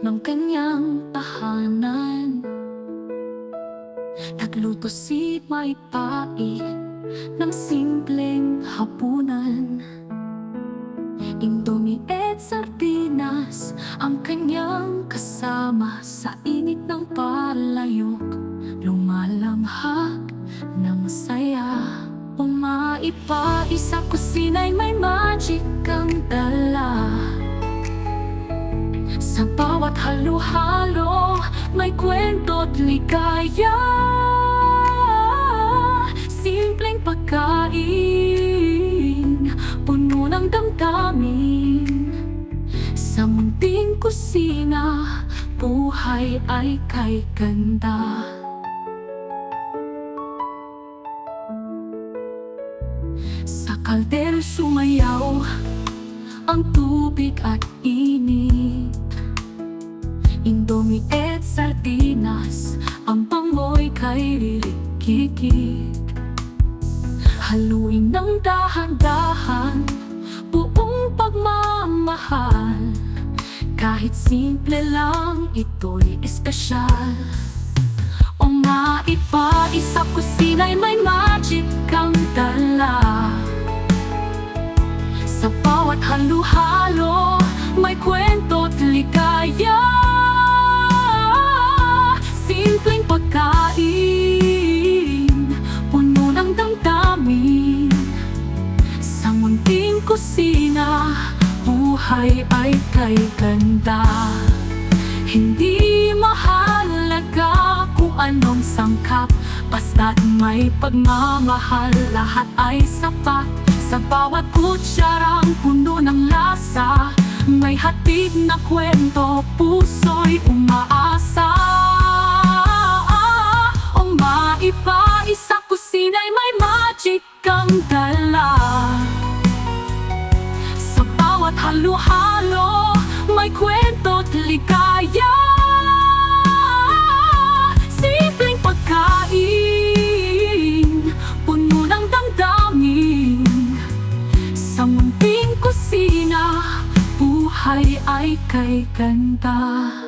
ng kanyang tahanan. Nagluto si May Pai ng simpleng hapunan. Indomie at sardinas ang kanyang kasama. Sa init ng palayok, lumalanghap ng saya. Umaipa sa kusina'y may magic kang dala. Sa bawat halo-halo, may kwento't ligaya. Simpleng pagkain, puno ng damdamin. Sa munting kusina, buhay ay kay ganda. Sa kaldero sumayaw ang tubig at init. Indomie at sardinas, ang pangoy kay rilikikik. Haluin ng dahan-dahan, buong pagmamahal. Kahit simple lang, ito'y espesyal. O maipa sa kusina'y may magic kang dala. Sa bawat halo-halo, may kwento't ligaya. Simpleng pagkain, puno ng damdamin. Sa munting kusina, buhay ay kay ganda. Hindi mahalaga kung anong sangkap, basta't may pagmamahal, lahat ay sapat. Sa bawat kutsarang puno ng lasa, may hatid na kwento, puso'y umaasa. O maipa sa kusina'y may magic kang dala. Sa bawat halo-halo, may kwento't ligaya. Simpleng pagkain, puno ng damdamin. Sa munting kusina, buhay ay kay ganda.